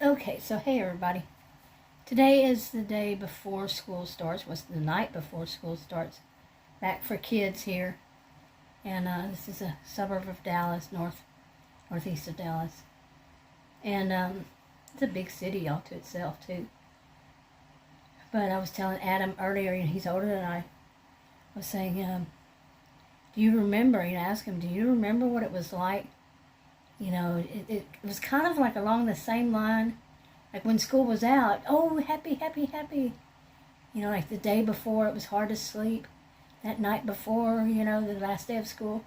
Okay, so hey everybody. Today is the day before school starts. Was the night before school starts. Back for kids here, and this is a suburb of Dallas, northeast of Dallas, and it's a big city all to itself too. But I was telling Adam earlier, he's older than I was saying, do you remember? Ask him, do you remember what it was like? It was kind of like along the same line, like when school was out. Oh, happy, happy, happy. Like the day before, it was hard to sleep. That night before, the last day of school.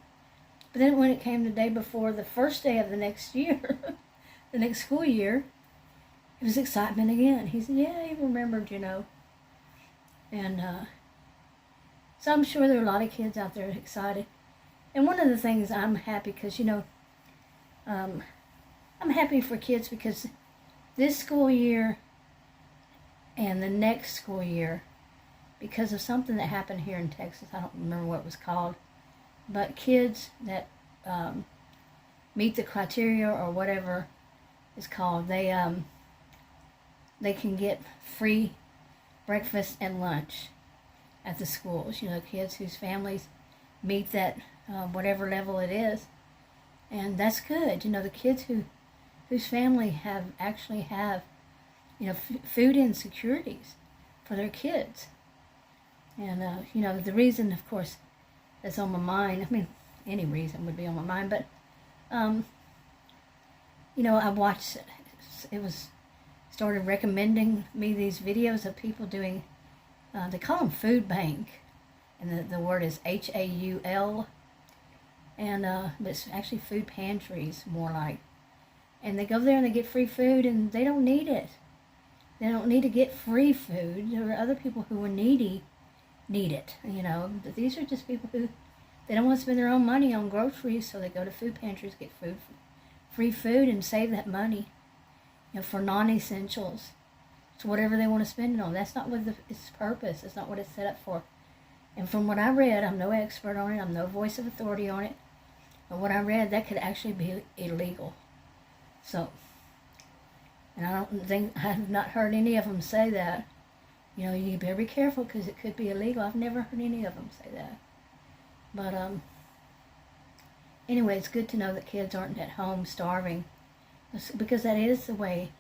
But then when it came the day before, the first day of the next year, the next school year, it was excitement again. He said, yeah, he remembered, And so I'm sure there are a lot of kids out there excited. And one of the things I'm happy because, I'm happy for kids because this school year and the next school year, because of something that happened here in Texas, I don't remember what it was called, but kids that meet the criteria or whatever it's called, they can get free breakfast and lunch at the schools. Kids whose families meet that whatever level it is. And that's good. The kids whose family actually have food insecurities for their kids. And the reason, of course, that's on my mind. I mean, any reason would be on my mind. But I watched. It was started recommending me these videos of people doing. They call them food bank, and the word is HAUL. And but it's actually food pantries, more like. And they go there and they get free food, and they don't need it. They don't need to get free food. There are other people who are needy need it, But these are just people who, they don't want to spend their own money on groceries, so they go to food pantries, get free food, and save that money, for non-essentials. So whatever they want to spend it on. That's not what its purpose. It's not what it's set up for. And from what I read, I'm no expert on it. I'm no voice of authority on it. But what I read, that could actually be illegal. So, and I have not heard any of them say that. You better be careful because it could be illegal. I've never heard any of them say that. But anyway, it's good to know that kids aren't at home starving, because that is the way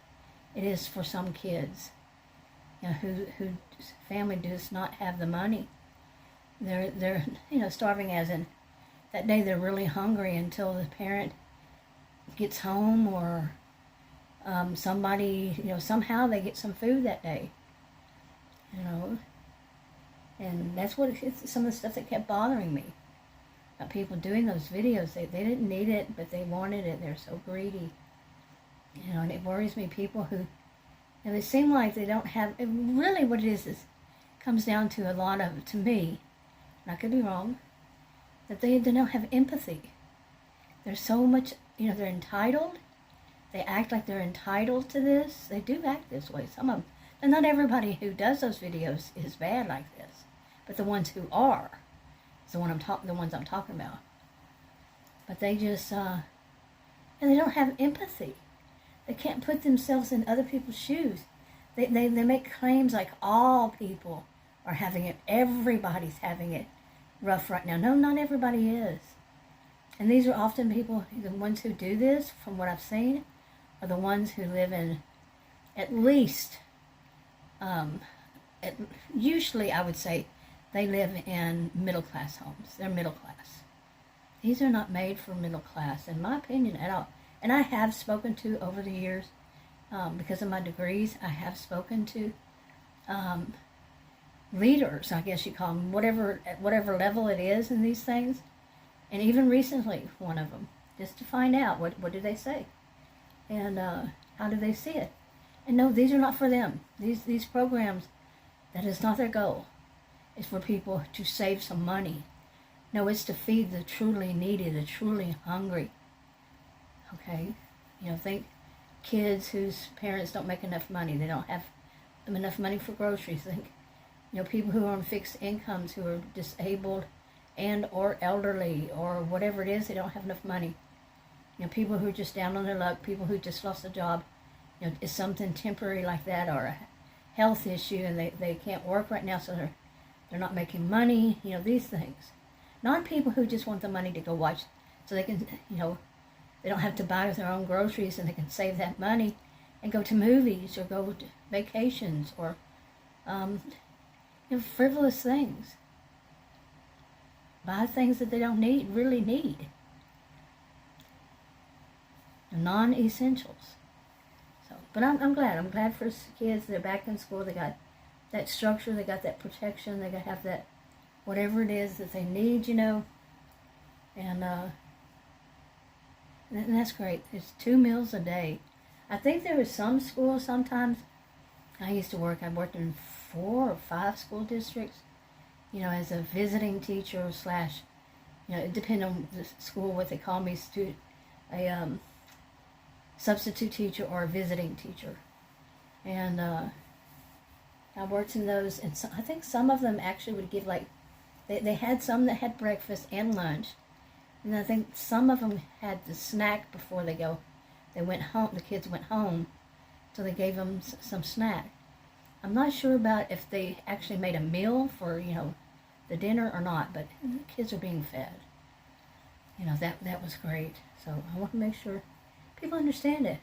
it is for some kids, whose family does not have the money. They're starving as in that day they're really hungry until the parent gets home, or somebody, somehow they get some food that day, and that's what it's some of the stuff that kept bothering me about people doing those videos. They didn't need it, but they wanted it. They're so greedy, and it worries me. People who, and they seem like they don't have, really what it is comes down to a lot of, to me, and I could be wrong, that they don't have empathy. There's so much, they're entitled. They act like they're entitled to this. They do act this way, some of them. And not everybody who does those videos is bad like this, but the ones who are is the ones I'm talking about. But they just, and they don't have empathy. They can't put themselves in other people's shoes. They make claims like all people are having it. Everybody's having it rough right now. No, not everybody is. And these are often people, the ones who do this, from what I've seen, are the ones who live in, at least, usually I would say they live in middle class homes. They're middle class. These are not made for middle class, in my opinion, at all. And I have spoken to, over the years, because of my degrees, I have spoken to leaders, I guess you call them, at whatever level it is in these things. And even recently, one of them, just to find out what do they say, and how do they see it. And no, these are not for them. These programs, that is not their goal. It's for people to save some money. No, it's to feed the truly needy, the truly hungry. Okay, think kids whose parents don't make enough money. They don't have enough money for groceries. Think, people who are on fixed incomes, who are disabled and or elderly or whatever it is. They don't have enough money. People who are just down on their luck, people who just lost a job, Is something temporary like that, or a health issue, and they can't work right now, so they're not making money. These things. Not people who just want the money to go watch, so they can, they don't have to buy their own groceries, and they can save that money and go to movies or go to vacations or frivolous things. Buy things that they don't really need. Non-essentials. But I'm glad. I'm glad for kids. They're back in school. They got that structure. They got that protection. They got to have that, whatever it is that they need, And that's great. It's 2 meals a day. I think there was some schools sometimes. I worked in 4 or 5 school districts, as a visiting teacher slash, it depended on the school, what they call me, a substitute teacher or a visiting teacher. And I worked in those, and I think some of them actually would give, they had some that had breakfast and lunch, and I think some of them had the snack before they went home. The kids went home, so they gave them some snack. I'm not sure about if they actually made a meal for, the dinner or not, but the kids are being fed. That was great. So I want to make sure people understand it.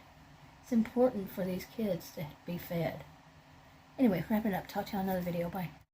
It's important for these kids to be fed. Anyway, wrapping up. Talk to you on another video. Bye.